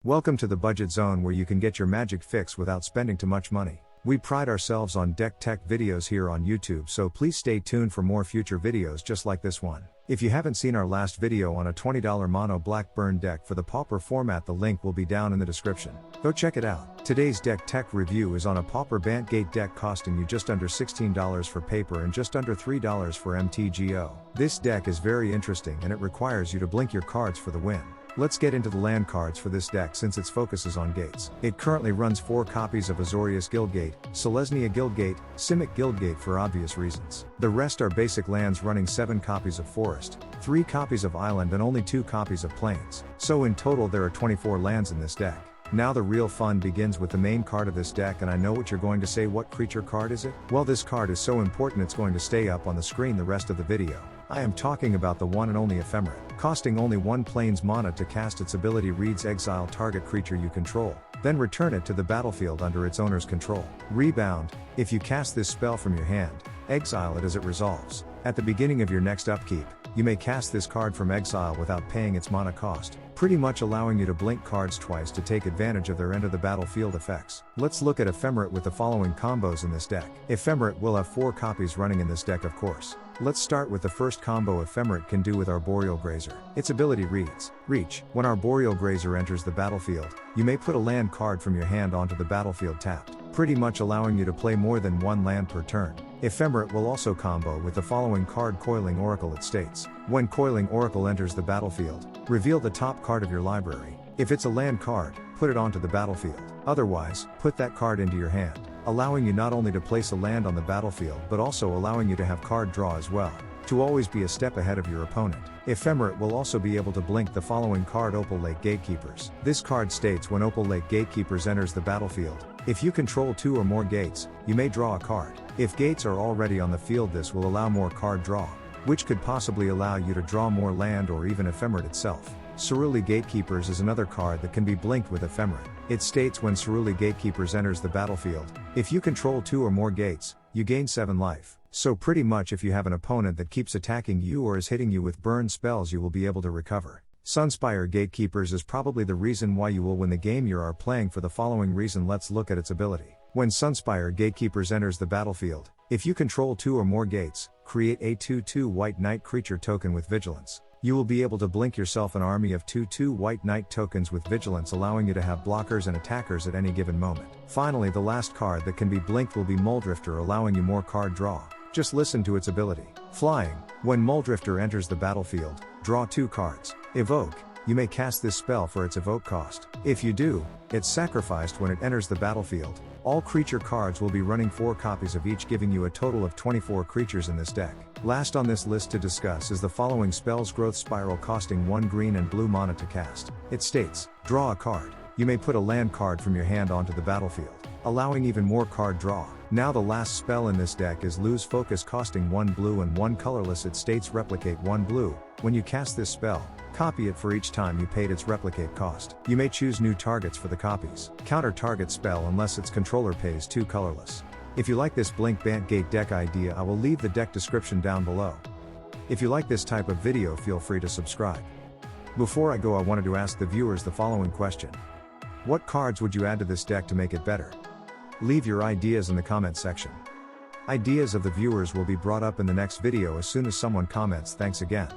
Welcome to the Budget Zone, where you can get your magic fix without spending too much money. We pride ourselves on deck tech videos here on YouTube, so please stay tuned for more future videos just like this one. If you haven't seen our last video on a $20 mono black burn deck for the Pauper format, the link will be down in the description. Go check it out. Today's deck tech review is on a Pauper Bant Gate deck costing you just under $16 for paper and just under $3 for MTGO. This deck is very interesting and it requires you to blink your cards for the win. Let's get into the land cards for this deck since its focus is on gates. It currently runs 4 copies of Azorius Guildgate, Selesnya Guildgate, Simic Guildgate for obvious reasons. The rest are basic lands running 7 copies of forest, 3 copies of island and only 2 copies of plains. So in total there are 24 lands in this deck. Now the real fun begins with the main card of this deck, and I know what you're going to say. What creature card is it? Well, this card is so important it's going to stay up on the screen the rest of the video. I am talking about the one and only Ephemerate. Costing only 1 plains mana to cast, its ability reads: exile target creature you control, then return it to the battlefield under its owner's control. Rebound: if you cast this spell from your hand, exile it as it resolves. At the beginning of your next upkeep, you may cast this card from exile without paying its mana cost, pretty much allowing you to blink cards twice to take advantage of their end of the battlefield effects. Let's look at Ephemerate with the following combos in this deck. Ephemerate will have 4 copies running in this deck, of course. Let's start with the first combo Ephemerate can do with Arboreal Grazer. Its ability reads: Reach. When Arboreal Grazer enters the battlefield, you may put a land card from your hand onto the battlefield tapped, pretty much allowing you to play more than 1 land per turn. Ephemerate will also combo with the following card, Coiling Oracle. It states: when Coiling Oracle enters the battlefield, reveal the top card of your library. If it's a land card, put it onto the battlefield. Otherwise, put that card into your hand, allowing you not only to place a land on the battlefield but also allowing you to have card draw as well, to always be a step ahead of your opponent. Ephemerate will also be able to blink the following card, Opal Gatekeepers. This card states: when Opal Gatekeepers enters the battlefield, if you control 2 or more gates, you may draw a card. If gates are already on the field, this will allow more card draw, which could possibly allow you to draw more land or even Ephemerate itself. Saruli Gatekeepers is another card that can be blinked with Ephemerate. It states: when Saruli Gatekeepers enters the battlefield, if you control 2 or more gates, you gain 7 life. So pretty much if you have an opponent that keeps attacking you or is hitting you with burn spells, you will be able to recover. Sunspire Gatekeepers is probably the reason why you will win the game you are playing for the following reason. Let's look at its ability. When Sunspire Gatekeepers enters the battlefield, if you control 2 or more gates, create a 2/2 white knight creature token with vigilance. You will be able to blink yourself an army of 2/2 white knight tokens with vigilance, allowing you to have blockers and attackers at any given moment. Finally, the last card that can be blinked will be Mulldrifter, allowing you more card draw. Just listen to its ability. Flying. When Mulldrifter enters the battlefield, draw 2 cards. Evoke. You may cast this spell for its evoke cost. If you do, it's sacrificed when it enters the battlefield. All creature cards will be running 4 copies of each, giving you a total of 24 creatures in this deck. Last on this list to discuss is the following spells: Growth Spiral, costing 1 green and blue mana to cast. It states: draw a card. You may put a land card from your hand onto the battlefield, allowing even more card draw. Now the last spell in this deck is Lose Focus, costing 1 blue and 1 colorless. It states: replicate 1 blue. When you cast this spell, copy it for each time you paid its replicate cost. You may choose new targets for the copies. Counter target spell unless its controller pays 2 colorless. If you like this Blink Bant Gate deck idea, I will leave the deck description down below. If you like this type of video, feel free to subscribe. Before I go, I wanted to ask the viewers the following question: what cards would you add to this deck to make it better? Leave your ideas in the comments section. Ideas of the viewers will be brought up in the next video as soon as someone comments. Thanks again.